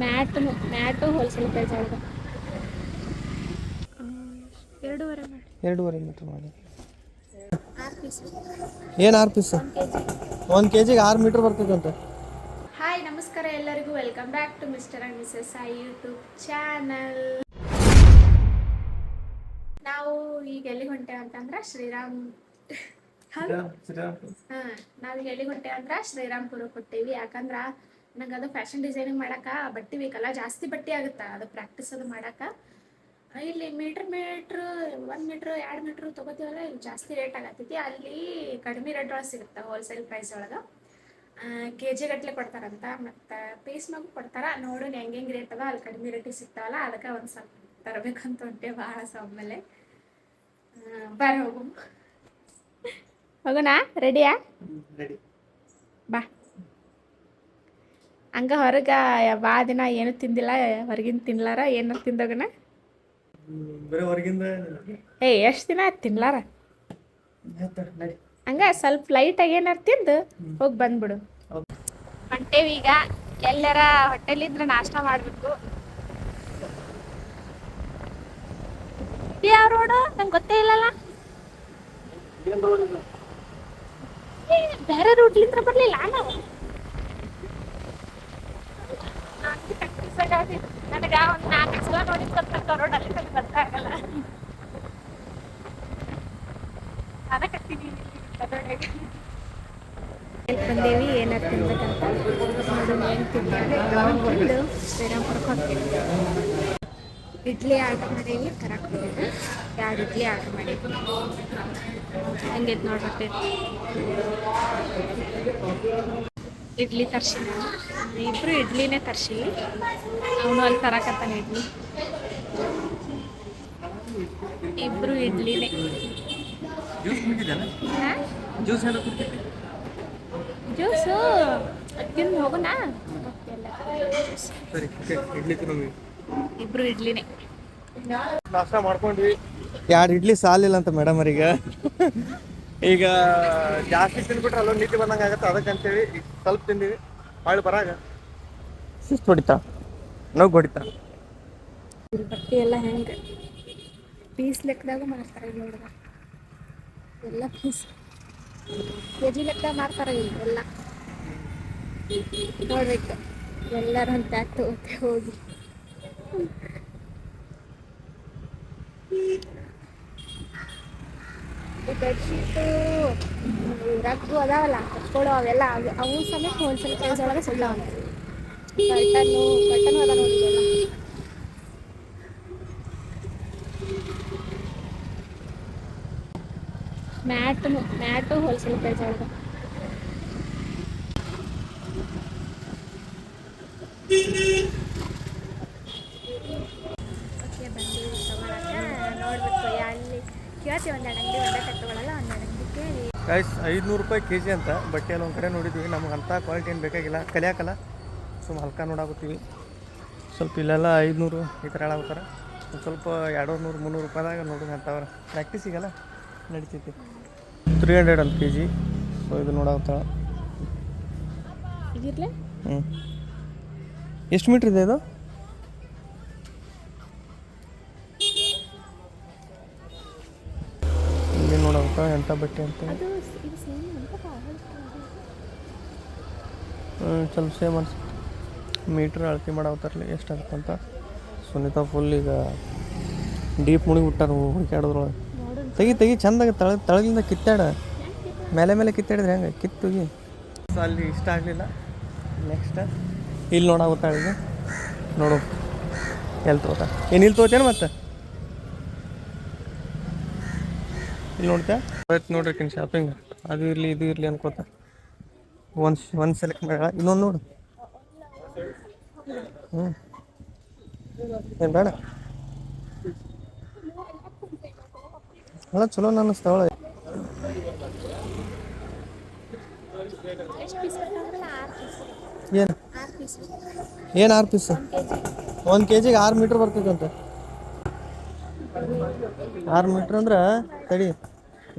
Mat wholesale price ಒಳಗೆ 2.5 metre ಮಾಡಿ. 6 piece ಏನು 6 ಪೀಸ್? 1 ಕೆ ಜಿಗೆ 6 ಮೀಟ್ರ್ ಬರ್ತದಂತೆ. ಹಾಯ್ ನಮಸ್ಕಾರ ಎಲ್ಲರಿಗೂ, welcome back to mister and missus Sai YouTube channel. ನಾವು ಈಗ ಎಲ್ಲಿ ಹೊಂಟೇವೆ ಅಂತಂದ್ರೆ ನಾವೀಗ ಎಲ್ಲಿ ಹೊಂಟೇವೆ ಅಂದ್ರೆ ಶ್ರೀರಾಮ್ಪುರಕ್ಕೆ ಹೊಟ್ಟೇವಿ. ಯಾಕಂದ್ರೆ ನಂಗೆ ಅದು ಫ್ಯಾಷನ್ ಡಿಸೈನಿಂಗ್ ಮಾಡಕ್ಕೆ ಬಟ್ಟೆ ಬೇಕಲ್ಲ, ಜಾಸ್ತಿ ಬಟ್ಟೆ ಆಗುತ್ತೆ ಅದು ಪ್ರಾಕ್ಟೀಸ್ ಅದು ಮಾಡಕ್ಕೆ. ಇಲ್ಲಿ ಮೀಟ್ರ್ 1 ಮೀಟ್ರ್ 2 ಮೀಟ್ರ್ ತೊಗೋತೀವಲ್ಲ, ಇಲ್ಲಿ ಜಾಸ್ತಿ ರೇಟ್ ಆಗತ್ತೈತಿ. ಅಲ್ಲಿ ಕಡಿಮೆ ರೇಟ್ ಒಳಗೆ ಸಿಗುತ್ತೆ, ಹೋಲ್ಸೇಲ್ ಪ್ರೈಸ್ ಒಳಗೆ. ಕೆ ಜಿ ಗಟ್ಟಲೆ ಕೊಡ್ತಾರಂತ, ಮತ್ತು ಪೀಸ್ ಮಗು ಕೊಡ್ತಾರೆ. ನೋಡು ಹೆಂಗೆ ರೇಟ್ ಅದ ಅಲ್ಲಿ ಕಡಿಮೆ ರೇಟಿಗೆ ಸಿಗ್ತಾವಲ್ಲ, ಅದಕ್ಕೆ ಒಂದು ಸ್ವಲ್ಪ ತರಬೇಕಂತ ಹೊಂಟೆ ಭಾಳ ಸೊಮ್ಮೇಲೆ. ಬರ್ರಿ ಹೋಗೋಣ. ರೆಡಿಯಾ? ಬಾ. ಹಂಗ ಹೊರಗೆ ಭಾಳ ದಿನ ಏನು ತಿಂದಿಲ್ಲ, ಹೊರಗಿನ ತಿನ್ಲಾರ. ಏನಾರು ತಿಂದೋಗಣ. ಎಷ್ಟು ದಿನ ಆಯ್ತು ತಿನ್ಲಾರ. ಹಂಗ ಸ್ವಲ್ಪ ಲೈಟಾಗಿ ಏನಾರು ತಿಂದು ಹೋಗಿ ಬಂದ್ಬಿಡು. ಹೊಂಟೇವಿ ಈಗ. ಎಲ್ಲರ ಹೋಟೆಲಿದ್ರೆ ನಾಷ್ಟ ಮಾಡಬೇಕು. ಯಾವ ರೋಡು ನಂಗೆ ಗೊತ್ತೇ ಇಲ್ಲಲ್ಲ. ಬೇರೆ ರೂಟ್ಲಿಂದ ಬರಲಿಲ್ಲ ನಾವು. ನನಗೆ ಒಂದು 4 ಸಲ ನೋಡಿದ್ ರೋಡಲ್ಲಿ ಗೊತ್ತಾಗಲ್ಲ. ಬಂದೇವಿ, ಏನಾರು ತಿನ್ಬೇಕಂತ ನೋಡೋಣ. ಏನು ತಿಂದು ಶ್ರೀರಾಮ್ಪುರಕ್ಕೆ ಹೋಗ್ತೀವಿ. ಇಡ್ಲಿ ಆರ್ಡ್ರ್ ಮಾಡೀವಿ, ತರಕ್ಕೆ ಹೋಗಿದ್ದು 2 ಇಡ್ಲಿ ಆರ್ಡ್ರ್ ಮಾಡೀವಿ. ಹಂಗೈತೆ ನೋಡ್ಬೇಕು. ಇಡ್ಲಿ ತರ್ಸಿಲ್ಲ, ಇಬ್ಬರು ಇಡ್ಲಿನೇ ತರ್ಸಿವಿ. ಅವನು ಅಲ್ಲಿ ತರಕತ್ತಾನ ಇಡ್ಲಿ. ಇಬ್ರು ಇಡ್ಲಿನೇ. ಜ್ಯೂಸು ತಿಂದು ಹೋಗೋಣ. ಇಬ್ರು ಇಡ್ಲಿನೇ ನಾಷ್ಟ ಮಾಡ್ಕೊಂಡ್ವಿ. 2 ಇಡ್ಲಿ ಸಾಲಿಲ್ಲ ಅಂತ ಮೇಡಮ್ ಅವ್ರಿಗೆ. ಈಗ ಜಾಸ್ತಿ ತಿಂದ್ಬಿಟ್ರೆ ಅಲ್ಲೊಂದು ನೀತಿ ಬಂದಂಗೆ ಆಗುತ್ತೆ, ಅದಕ್ಕಂತೇಳಿ ಈಗ ಸ್ವಲ್ಪ ತಿಂದೀವಿ. ಮಾಡಿ ಬರಾಗ ಸುಸ್ತು ಹೊಡಿತಾ, ನೋವು ಹೊಡಿತಾ. ಬಟ್ಟೆ ಎಲ್ಲ ಹೆಂಗೆ ಪೀಸ್ ಲೆಕ್ಕದಾಗ ಮಾಡ್ತಾರೆ ನೋಡ್ದ. ಎಲ್ಲ ಪೀಸ್ ಕೆ ಜಿ ಲೆಕ್ಕ ಮಾಡ್ತಾರೆ ಎಲ್ಲ. ನೋಡ್ಬೇಕು ಎಲ್ಲರೂ ಒಂದು ಪ್ಯಾಕ್ ತಗೋತೆ ಹೋಗಿ. ಬೆಡ್ಶೀಟು ರಗ್ಗು ಅದಾವಲ್ಲ ಕಟ್ಕೊಳ್ಳೋ ಅವೆಲ್ಲ ಅವು ಸಮೇತ ಹೋಲ್ಸೇಲ್ ಪ್ರೈಸ್ ಒಳಗೆ ಸಿಗ್ತಾವಂತೆ. ಕರ್ಟನ್ ಅದ ನೋಡಿಲ್ಲ. ಮ್ಯಾಟು ಹೋಲ್ಸೇಲ್ ಪ್ರೈಸ್ ಒಳಗೆ. ಓಕೆ, ಬಂದೀವಿ ತಗೊಳಕ್ಕೆ. ನೋಡ್ಬೇಕು ಅಲ್ಲಿ ಕೇಳ್ತೀವಿ. ಒಂದೆರಡು ಅಂಗಡಿ ಒಂದೇ ತಗೊಳ್ಳಲ್ಲ, ಒಂದೆರಡು ಅಂಗಡಿ ಕೇಳಿ. ಗೈಸ್ 500 ರೂಪಾಯಿ ಕೆ ಜಿ ಅಂತ ಬಟ್ಟೆ ಎಲ್ಲ ಒಂದು ಕಡೆ ನೋಡಿದ್ವಿ. ನಮ್ಗೆ ಅಂಥ ಕ್ವಾಲಿಟಿ ಏನು ಬೇಕಾಗಿಲ್ಲ, ಕಲಿಯಾಕಲ್ಲ. ಸುಮ್ಮ ಹಲ್ಕ ನೋಡಾಕತ್ತೀವಿ. ಸ್ವಲ್ಪ ಇಲ್ಲೆಲ್ಲ 500 ಈ ಥರ ಹೇಳಾಗುತ್ತಾರೆ. ಒಂದು ಸ್ವಲ್ಪ 200 300 ರೂಪಾಯಿದಾಗ ನೋಡೋದು ಅಂಥವ್ರು ಪ್ರಾಕ್ಟೀಸಿಗೆಲ್ಲ ನಡಿತೈತಿ. 300 ಅಂತ ಕೆ ಜಿ. ಸೊ ಇದು ನೋಡಾಗುತ್ತಾಳ. ಎಷ್ಟು ಮೀಟ್ರ್ ಇದೆ ಇದು? ಇಲ್ಲಿ ನೋಡಾಗುತ್ತಾ ಎಂಥ ಬಟ್ಟೆ ಅಂತ. ಸ್ವಲ್ಪ ಸೇಮ್ ಅನ್ಸುತ್ತೆ. ಮೀಟ್ರ್ ಅಳತೆ ಮಾಡಾವತ್ತಾರಲ್ಲಿ ಎಷ್ಟಾಗುತ್ತೆ ಅಂತ. ಸುನೀತಾ ಫುಲ್ ಈಗ ಡೀಪ್ ಮುಳುಗಿ ಬಿಟ್ಟಾರ ಹುಡುಕಾಡೋದ್ರೊಳಗೆ. ತೆಗಿ ಚಂದಾಗ ತಳಗಿಂದ ಕಿತ್ತಾಡ. ಮೇಲೆ ಕಿತ್ತಾಡಿದ್ರೆ ಹೆಂಗೆ ಕಿತ್ತುಗಿ. ಸೊ ಅಲ್ಲಿ ಇಷ್ಟ ಆಗಲಿಲ್ಲ. ನೆಕ್ಸ್ಟ್ ಇಲ್ಲಿ ನೋಡಾಗುತ್ತಾಳಿಗೆ. ನೋಡು ಎಲ್ಲಿ ತಗೋತಾ. ಏನು ಇಲ್ಲಿ ತಗೋತೇನೆ ಮತ್ತೆ ಇಲ್ಲಿ ನೋಡ್ತಾ ಆಯ್ತು. ನೋಡ್ರಿಕಿನ್ ಶಾಪಿಂಗ್ ಅದು ಇರಲಿ ಇದು ಇರಲಿ ಅನ್ಕೋತ ಒಂದು ಸೆಲೆಕ್ಟ್ ಮಾಡ. ಇನ್ನೊಂದು ನೋಡು. ಏನು ಬೇಡ ಅಲ್ಲ, ಚಲೋ ಅನ್ನಿಸ್ತಾವಳ. ಏನು 6 ಪೀಸ್? 1 ಕೆ ಜಿಗೆ 6 ಮೀಟ್ರ್ ಬರ್ತದಂತೆ. 6 ಮೀಟ್ರ್ ಅಂದ್ರೆ ತಡಿ,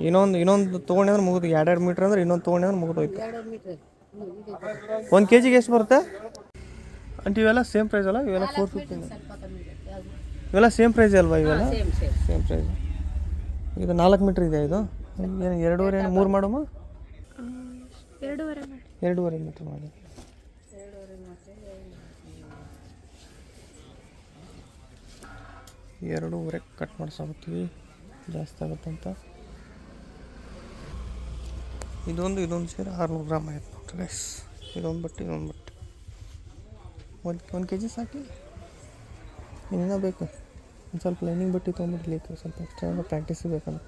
ಇನ್ನೊಂದು ತೊಗೊಂಡೆ ಅಂದ್ರೆ ಮುಗಿದು. 2 ಮೀಟ್ರ್ ಅಂದ್ರೆ ಇನ್ನೊಂದು ತೊಗೊಂಡೆ ಅಂದ್ರೆ ಮುಗಿದೋಯ್ತು. 1 ಕೆ ಜಿಗೆ ಎಷ್ಟು ಬರುತ್ತೆ? ಅಂತ ಇವೆಲ್ಲ ಸೇಮ್ ಪ್ರೈಸ್ ಅಲ್ಲ? ಇವೆಲ್ಲ 450 ಸ್ವಲ್ಪ ಕಮ್ಮಿ ಇರುತ್ತೆ ಅದು. ಇವೆಲ್ಲ ಸೇಮ್ ಪ್ರೈಸ್ ಅಲ್ವಾ? ಇವೆಲ್ಲ ಸೇಮ್ ಸೇಮ್ ಪ್ರೈಸ್. ಇದು 4 ಮೀಟ್ರ್ ಇದೆ. ಇದು ಏನು 2.5 ಏನು 3 ಮಾಡೋಮ್ಮ? 2.5 ಮಾಡಿ. 2.5 ಮೀಟ್ರ್ ಮಾಡಿ. 2.5 ಕಟ್ ಮಾಡ್ಸಾಕತ್ತೀವಿ, ಜಾಸ್ತಿ ಆಗುತ್ತಂತ. ಇದೊಂದು ಸೇರಿ 600 ಗ್ರಾಮ್ ಆಯ್ತು ನೋಡ್ರಿ ಗೈಸ್. ಇದೊಂದು ಬಟ್ಟೆ ಒಂದು ಕೆ ಜಿ ಸಾಕಿ. ಇನ್ನೂ ಬೇಕು ಒಂದು ಸ್ವಲ್ಪ ಲೈನಿಂಗ್ ಬಟ್ಟೆ ತೊಗೊಂಡ್ಬಿಡ್ಲಿಕ್ಕೆ, ಸ್ವಲ್ಪ ಎಕ್ಸ್ಟ್ರಾ ಪ್ರಾಕ್ಟೀಸ್ ಬೇಕಂತ.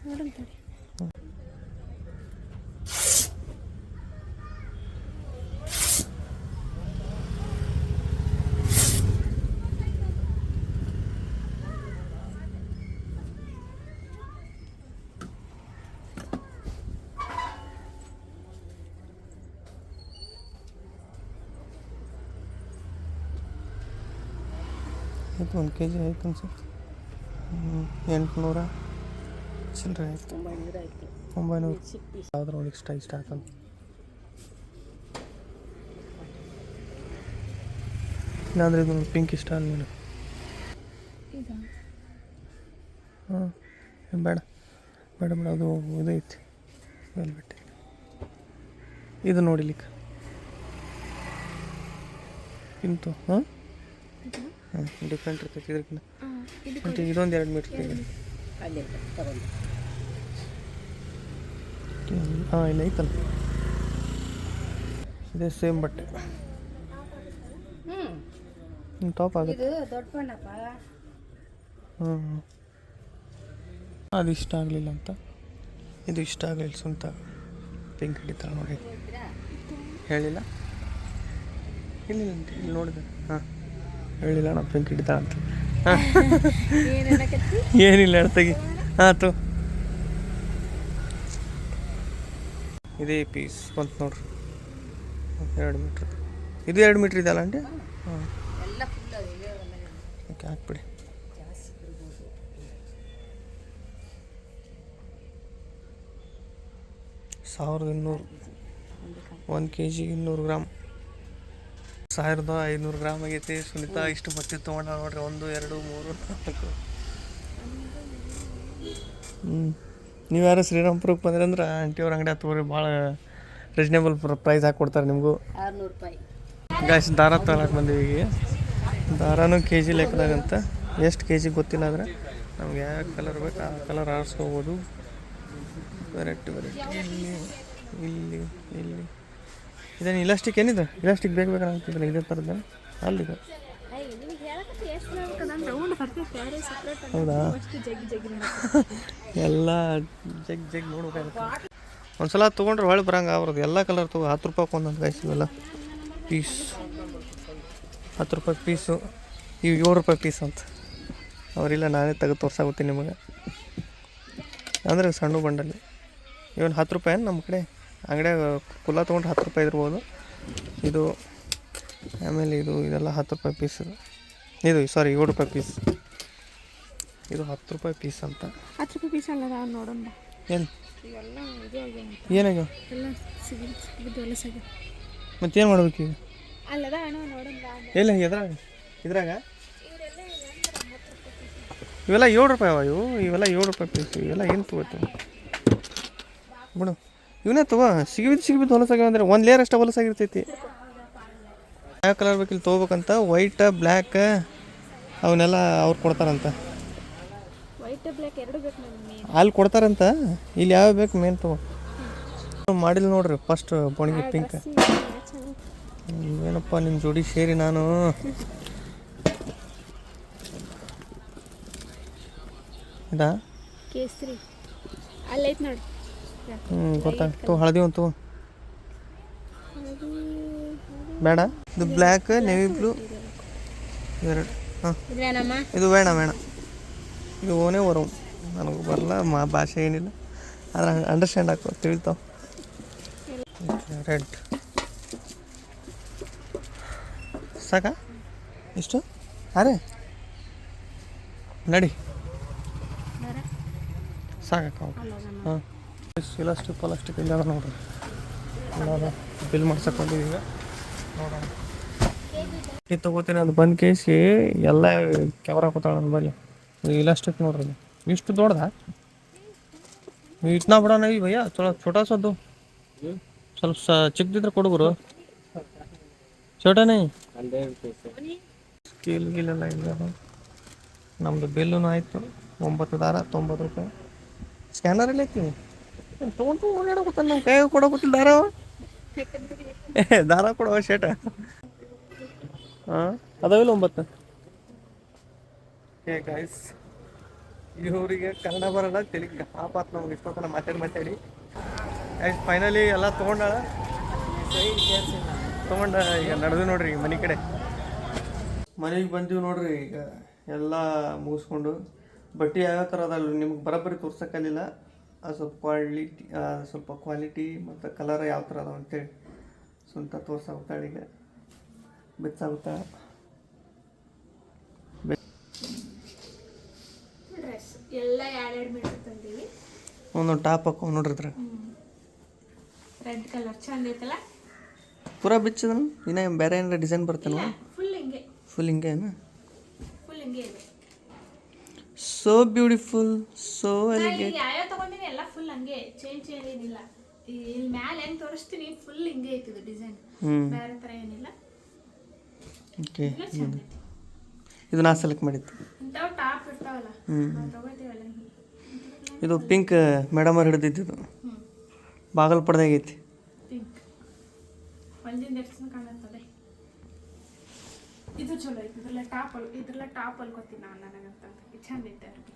ನೋಡೋಣ ತಡಿ. ಆಯಿತು, 1 ಕೆ ಜಿ ಆಯ್ತು ಅನ್ಸುತ್ತೆ. 800 ಚಿಲ್ಲರೆ ಆಯಿತು. 900 ಆಯಿತು. 900 ಯಾವ್ದ್ರೊಳಗೆ ಇಷ್ಟ ಆಯ್ತಂತ. ಇಲ್ಲಾಂದ್ರೆ ಇದು ಪಿಂಕ್ ಇಷ್ಟ ಅಲ್ಲ ನೀನು? ಹಾಂ ಬೇಡ ಅದು ಇದೈತಿ ವೆಲ್ವೆಟ್. ಇದು ನೋಡಿಲಿಕ್ಕೆ ಇಂತು ಹಾಂ ಡಿಫ್ರೆಂಟ್ ಇರ್ತೈತಿ ಇದಕ್ಕಿಂತ. ಮತ್ತು ಇದೊಂದು 2 ಮೀಟ್ರ್ ತೆಗೆ. ಅಲ್ಲೇ ತಗೊಂಡು ಹಾಂ ಇಲ್ಲ ಐತಲ್ಲ, ಇದೇ ಸೇಮ್ ಬಟ್ಟೆ. ಟಾಪ್ ಆಗುತ್ತೆ. ಇದು ದೊಡ್ಡ ಬಣ್ಣಪ್ಪ. ಅದು ಇಷ್ಟ ಆಗಲಿಲ್ಲ ಅಂತ, ಇದು ಇಷ್ಟ ಆಗಲಿಲ್ಲ ಸ್ವಂತ ಪಿಂಕ್ ಹಿಡಿತಾಳೆ ನೋಡಿ. ಹೇಳಿಲ್ಲ ಅಂತ ಇಲ್ಲಿ ನೋಡಿದೆ. ಹಾಂ ಹೇಳಿಲ್ಲ ನಾವು ಪಿಂಕ್ ಹಿಡಿತಾಳ ಅಂತ. ಏನಿಲ್ಲ ತೆಗಿ. ಆಯ್ತು, ಇದೇ ಪೀಸ್ ಬಂತು ನೋಡ್ರಿ. 2 ಮೀಟ್ರ್. ಇದು 2 ಮೀಟ್ರ್ ಇದೆಯಲ್ಲ ಆಂಟಿ? ಹಾಂ ಎಲ್ಲ ಫುಲ್ ಓಕೆ, ಹಾಕ್ಬಿಡಿ. ಜಾಸ್ತಿ ಇರ್ಬೋದು. 1200 1 ಕೆ ಜಿ 200 ಗ್ರಾಮ್ 1500 ಗ್ರಾಮ್ ಆಗೈತಿ. ಸುನೀತಾ ಇಷ್ಟು ಬಟ್ಟೆ ತೊಗೊಂಡ ನೋಡ್ರಿ. 1 2 3 4. ನೀವು ಯಾರು ಶ್ರೀರಾಮ್ಪುರಕ್ಕೆ ಬಂದ್ರಿ ಅಂದ್ರೆ ಆಂಟಿಯವ್ರ ಅಂಗಡಿ ಹತ್ತೋರಿ, ಭಾಳ ರೀಸ್ನೇಬಲ್ ಪ್ರೈಸ್ ಹಾಕ್ಕೊಡ್ತಾರೆ ನಿಮಗೂ. 600 ರೂಪಾಯಿ. ಗಾಯ್ಸ್ ದಾರ ತಗೊಳಕ್ಕೆ ಬಂದೀವಿ ಈಗ. ದಾರನೂ ಕೆ ಜಿ ಲೆಕ್ಕದಾಗಂತ. ಎಷ್ಟು ಕೆ ಜಿ ಗೊತ್ತಿಲ್ಲ, ಆದರೆ ನಮ್ಗೆ ಯಾವ ಕಲರ್ ಬೇಕು ಆ ಕಲರ್ ಆರಿಸ್ಕೋಬೋದು. ವೆರೈಟಿ ಇಲ್ಲಿ ಇದೇನು ಇಲಾಸ್ಟಿಕ್ ಏನಿದೆ? ಇಲಾಸ್ಟಿಕ್ ಬೇಕಂತಿಲ್ಲ ಇದೇ ಥರದ್ದು ಅಲ್ಲಿದೆ. ಹೌದಾ? ಎಲ್ಲ ಜಗ್ ನೋಡ್ಬೇಕಾಗುತ್ತೆ. ಒಂದ್ಸಲ ತೊಗೊಂಡ್ರೆ ಹೊಳೆ ಬರಂಗೆ ಅವ್ರದ್ದು ಎಲ್ಲ ಕಲರ್ ತಗೋ. 10 ರೂಪಾಯಿ ಒಂದೊಂದು ಗಾಯ್ಸ್ ಇವೆಲ್ಲ ಪೀಸ್. 10 ರೂಪಾಯಿ ಪೀಸು, ಇವು 7 ರೂಪಾಯಿ ಪೀಸ್ ಅಂತ. ಅವರಿಲ್ಲ, ನಾನೇ ತೆಗೆದು ತೋರ್ಸಾಗುತ್ತೆ ನಿಮಗೆ. ಅಂದರೆ ಸಣ್ಣ ಬಂಡಲ್ಲಿ ಇವನು 10 ರೂಪಾಯಿ. ನಮ್ಮ ಕಡೆ ಅಂಗಡಿಯಾಗ ಕುಲ್ಲ ತೊಗೊಂಡ್ರೆ 10 ರೂಪಾಯಿ ಇರ್ಬೋದು. ಇದು ಆಮೇಲೆ ಇದೆಲ್ಲ 10 ರೂಪಾಯಿ ಪೀಸ್. ಇದು 7 ರೂಪಾಯಿ ಪೀಸ್. ಇದು 10 ರೂಪಾಯಿ ಪೀಸ್ ಅಂತ. 10 ರೂಪಾಯಿ ಪೀಸ್ ಅಲ್ಲ ನೋಡೋಣ. ಏನು ಏನಾಗ್ಯಾವ? ಮತ್ತೇನು ಮಾಡ್ಬೇಕು ಈಗ? ಎಲ್ಲ ಇದ್ರಾಗ ಇವೆಲ್ಲ 7 ರೂಪಾಯಿ ಅವ. ಇವೆಲ್ಲ 7 ರೂಪಾಯಿ ಪೀಸ್. ಇವೆಲ್ಲ ಏನು ತೊಗೋತೀವಿ ಬಿಡು. ಇವನೇ ತಗೋ. ಸಿಗಿಬಿದ್ದು ಹೊಲಸಾಗ್ಯಾವ ಅಂದರೆ 1 ಲೇಯರ್ ಅಷ್ಟೇ ಹೊಲಸಾಗಿರ್ತೈತಿ. ಯಾವ ಕಲರ್ ಬೇಕಿಲ್ಲ ತೊಗೋಬೇಕಂತ. ವೈಟ್ ಬ್ಲ್ಯಾಕ್ ಅವನ್ನೆಲ್ಲ ಅವ್ರು ಕೊಡ್ತಾರಂತ. ಅಲ್ಲಿ ಕೊಡ್ತಾರಂತ. ಇಲ್ಲಿ ಯಾವ ಬೇಕು ಮೇನ್ ತಗೋ. ಮಾಡಿಲ್ಲ ನೋಡ್ರಿ ಫಸ್ಟ್ ಬೊಣಗಿ ಪಿಂಕ್. ಏನಪ್ಪ ನಿಮ್ಮ ಜೋಡಿ ಸೇರಿ ನಾನು ಇದಾ ಕೇಸರಿ ಅಲ್ಲೈತೆ ನೋಡಿ. ಗೊತ್ತಾಗ್ತು. ಹಳದಿ ಒಂದು ಬೇಡ. ಇದು ಬ್ಲ್ಯಾಕ್, ನೇವಿ ಬ್ಲೂ 2. ಹಾಂ ಇದು ಬೇಡ. ಇದು ಓನೇ ವರಂ. ನನಗೂ ಬರಲ್ಲ ಭಾಷೆ ಏನಿಲ್ಲ, ಆದ್ರೆ ಅಂಡರ್ಸ್ಟ್ಯಾಂಡ್ ಆಗ್ತವೆ, ತಿಳಿತಾವೆ. ರೆಡ್ ಸಾಕಾ? ಇಷ್ಟು ಅರೆ ನಡಿ ಸಾಕಕ್ಕ. ಹಾಂ ಇಲಾಸ್ಟಿಕ್ ಇಲ್ಲ ನೋಡ್ರಿ. ಎಲ್ಲ ಬಿಲ್ ಮಾಡ್ಸಕ್ಕೆ ಬಂದಿದ್ದೀವಿ ಈಗ. ನೋಡೋಣ. ಇದು ತೊಗೋತೀನಿ ಅದು ಬಂದು ಕೇಸಿ ಎಲ್ಲ ಕೆವರ್ ಹಾಕೋತಾಳ ನನ್ನ ಬಲ್ಲಿ. ಇಲಾಸ್ಟಿಕ್ ನೋಡ್ರಿ ಇದು. ಇಷ್ಟು ದೊಡ್ಡದ ಇಟ್ನಾ ಬಿಡೋಣ ಈ ಭಯ್ಯ ಚಲೋ ಛೋಟಾ ಸದ್ದು ಸ್ವಲ್ಪ ಚಿಕ್ಕದಿದ್ರೆ ಕೊಡುಗರು ಛೋಟಾನೇ ಸ್ಕೇಲ್ ಗೀಲೆಲ್ಲ ಇಲ್ಲ. ನಮ್ಮದು ಬಿಲ್ಲೂ ಆಯಿತು 9 ದಾರ 90 ರೂಪಾಯಿ. ಸ್ಕ್ಯಾನರ್ ಎಲ್ಲ ಐತಿ ತೊಗೊಂಡು ಓಡಾಡೋಗುತ್ತಾನೆ ನಮ್ಮ ಕೈಯಾಗ ಕೊಡೋಗುತ್ತಿಲ್ಲ ದಾರ. ದಾರ ಕೊಡುವ ಶೇಟ ಹಾಂ ಅದಾವಿಲ್ಲ 9. ಏ ಗಾಯ್ಸ್ ಇವರಿಗೆ ಕನ್ನಡ ಬರಲ್ಲ ತೆಲಿಗೆ ಆಪಾತ್ ನಮ್ಗೆ ಇಷ್ಟೊತ್ತನ ಮಾತಾಡಿ ಆಯ್ತು ಫೈನಲಿ ಎಲ್ಲ ತೊಗೊಂಡಾಳ ತೊಗೊಂಡ ಈಗ ನಡೆದು ನೋಡ್ರಿ ಈಗ ಮನೆ ಕಡೆ. ಮನೆಗೆ ಬಂದೀವಿ ನೋಡ್ರಿ ಈಗ ಎಲ್ಲ ಮುಗಿಸ್ಕೊಂಡು. ಬಟ್ಟೆ ಯಾವ ಥರ ಅದಲ್ಲ ನಿಮ್ಗೆ ಬರೋಬ್ಬರಿ ತೋರ್ಸೋಕ್ಕಲಿಲ್ಲ. ಅದು ಸ್ವಲ್ಪ ಕ್ವಾಲಿಟಿ ಮತ್ತು ಕಲರ್ ಯಾವ ಥರ ಅದಾವ ಅಂತೇಳಿ ಸ್ವಂತ ತೋರ್ಸಾಗುತ್ತಾಳೆ ಈಗ ಬೆಚ್ಚಾಗುತ್ತಾ. ಡ್ರೆಸ್ ಎಲ್ಲ 2 ಮೀಟರ್ ತಂದೀವಿ. ಒಂದೊಂದು ಟಾಪ್ ಹಾಕೋ ನೋಡ್ರಿ ಇದ್ರ ರೆಡ್ ಕಲರ್ ಚಂದ ಐತಲ್ಲ. ಪೂರಾ ಬಿಚ್ಚದ ಇನ್ನ ಬೇರೆ ಏನಾರ ಡಿಸೈನ್ ಬರ್ತೇನೆ. ಫುಲ್ ಹಿಂಗೆ ಫುಲ್ ಹಿಂಗೆ ಏನು ಇದೆ. So beautiful so elegant. ಯಾವ್ಯಾವ ತಗೊಂಡಿನಿ ಎಲ್ಲ ಫುಲ್ ಹಂಗೆ ಚೇಂಜ್ ಏನಿಲ್ಲ. ಇಲ್ಲಿ ಮ್ಯಾಲೆ ಹೆಂಗ್ ತೋರಿಸ್ತೀನಿ ಫುಲ್ ಹಿಂಗೆ ಐತಿದು ಡಿಸೈನ್, ಬೇರೆ ಥರ ಏನಿಲ್ಲ. ಓಕೆ ಇದು ನಾ ಸೆಲೆಕ್ಟ್ ಮಾಡಿದ್ದು. ಇಂಥವು ಟಾಪ್ ಇರ್ತಾವಲ್ಲ ನಾವು ತಗೋತೀವಲ್ಲ. ಇದು ಪಿಂಕ್ ಮೇಡಮ್ ಅವ್ರು ಹಿಡಿದಿದ್ದು ಬಾಗಲ್ಪಡ್ದಾಗ ಐತಿ. ಪಿಂಕ್ ಹೊಲ್ದಿಂದ ಎಷ್ಟು ಕಾಣುತ್ತದೆ. ಇದು ಚಲೋ ಐತಿ. ಇದ್ರಲ್ಲ ಟಾಪ್ ಹೊಲ್ಕೋತೀನಿ ನಾನು ನನಗಂತ. ಚಂದ ಐತೆ ಅರ್ಬಿ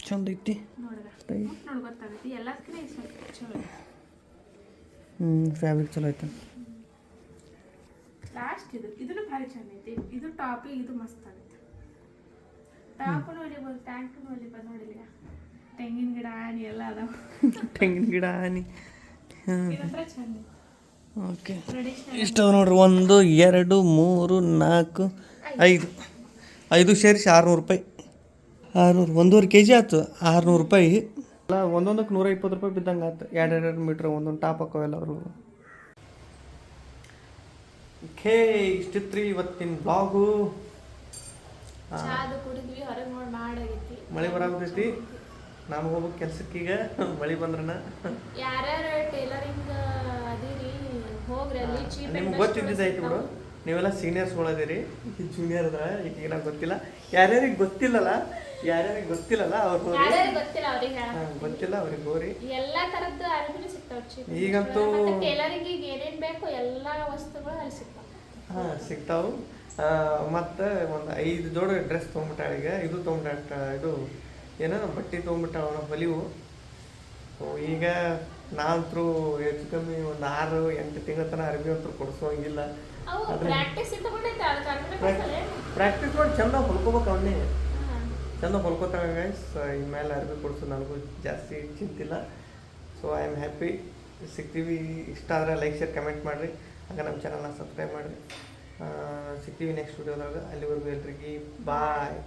ಚಂದ ಐತಿ ನೋಡಿದ್ರೆ ನೋಡಿ ಗೊತ್ತಾಗೈತಿ ಎಲ್ಲದಕ್ಕೂ ಸ್ವಲ್ಪ ಚಲೋ ಐತಿ. ಫ್ಯಾಬ್ರಿಕ್ ಚಲೋ ಐತೆ. ಲಾಸ್ಟ್ ಇದನ್ನು ಭಾರಿ ಚಂದ ಐತಿ. ಇದು ಟಾಪ್ ಇದು ಮಸ್ತ್ ಆಗುತ್ತೆ. ಟಾಪು ಹೊಲಿಬೋದು ಪ್ಯಾಂಟು ಹೊಲಿಬೋದು ನೋಡಿಲ್ಲ. ತೆಂಗಿನ ಗಿಡ ಆನಿ ಎಲ್ಲ ಅದಾವ. ತೆಂಗಿನ ಗಿಡ ಆನಿ ಇದಂತ್ರ ಚಂದ. ಓಕೆ ಇಷ್ಟ ನೋಡ್ರಿ 1 2 3 4 5 ಸೇರಿಸಿ 600 ರೂಪಾಯಿ. 600 1.5 kg ಆಯ್ತು 600 ರೂಪಾಯಿ. ಅಲ್ಲ ಒಂದೊಂದಕ್ಕೆ 120 ರೂಪಾಯಿ ಬಿದ್ದಂಗೆ ಆಯ್ತು. 2 ಮೀಟ್ರ್ ಒಂದೊಂದು ಟಾಪ್ ಹಾಕೋವೆಲ್ಲ ಅವರು. ಓಕೆ ಇಷ್ಟಿತ್ರಿ ಇವತ್ತಿನ ಬ್ಲಾಗು. ಚಾದು ಕುಡಿದ್ವಿ ಹೊರಗೆ ನೋಡಿ ಮಾಡಾಗೈತಿ. ಮಳೆ ಬರಾಕತೈತಿ. ನಾನು ಹೋಗ್ಬೇಕು ಕೆಲ್ಸಕ್ಕೀಗ ಮಳೆ ಬಂದ್ರನ. ಯಾರ್ಯಾರು ಟೇಲರಿಂಗ್ ಅದೀರಿ ಹೋಗ್ರಿ ಅಲ್ಲಿ ಚೀಪ್. ನಿಮ್ಗೆ ಗೊತ್ತಿದ್ದೈತಿ ಬಿಡು, ನೀವೆಲ್ಲ ಸೀನಿಯರ್ಸ್ಗಳದಿರಿ. ಈಗ ಜೂನಿಯರ್ ಅದ ಈಗ ಏನಾಗ ಗೊತ್ತಿಲ್ಲ. ಯಾರ್ಯಾರಿಗೆ ಗೊತ್ತಿಲ್ಲಲ್ಲ ಅವ್ರು ಗೊತ್ತಿಲ್ಲ ಅವ್ರಿಗೆ ಗೊತ್ತಿಲ್ಲ ಅವ್ರಿಗೆ ಹೋರಿ. ಎಲ್ಲಾ ತರದ್ದು ಅರ್ಬಿನೂ ಸಿಗ್ತಾವ ಚೀಪ್. ಈಗಂತೂ ಟೇಲರಿಂಗ್ ಏನೇನ್ ಬೇಕು ಎಲ್ಲಾ ವಸ್ತುಗಳು ಅಲ್ಲಿ ಸಿಗ್ತಾವ. ಸಿಗ್ತಾವು. ಮತ್ತು ಒಂದು 5 ಜೋಡಿ ಡ್ರೆಸ್ ತೊಗೊಂಬಿಟ್ಟಾಳ ಈಗ. ಇದು ತೊಗೊಂಬಿಟ್ಟ ಇದು ಏನೋ ಬಟ್ಟೆ ತೊಗೊಂಬಿಟ್ಟ ಅವನ ಹೊಲಿವು. ಈಗ ನಾನಂತರೂ ಹೆಚ್ಚು ಕಮ್ಮಿ ಒಂದು 6-8 ತಿಂಗಳ ತನಕ ಅರ್ಬಿ ಅಂತೂ ಕೊಡಿಸೋಂಗಿಲ್ಲ. ಪ್ರಾಕ್ಟೀಸ್ ಮಾಡಿ ಚಂದ ಹೊಲ್ಕೋಬೇಕು. ಅವನ್ನೇ ಚಂದ ಹೊಲ್ಕೋತಾಗ ಗೈಸ್. ಇನ್ಮೇಲೆ ಅರ್ಬಿ ಕೊಡಿಸೋದು ನನಗೂ ಜಾಸ್ತಿ ಚಿಂತಿಲ್ಲ. So I am happy. ಸಿಗ್ತೀವಿ. ಇಷ್ಟ ಆದರೆ ಲೈಕ್ ಶೇರ್ ಕಮೆಂಟ್ ಮಾಡಿರಿ. ಹಾಗೆ ನಮ್ಮ ಚಾನಲ್ನ ಸಬ್ಸ್ಕ್ರೈಬ್ ಮಾಡಿರಿ. ಸಿಗ್ತೀವಿ ನೆಕ್ಸ್ಟ್ ವಿಡಿಯೋದಾಗ. ಅಲ್ಲಿವರೆಗೂ ಎಲ್ರಿಗೆ ಬಾಯ್.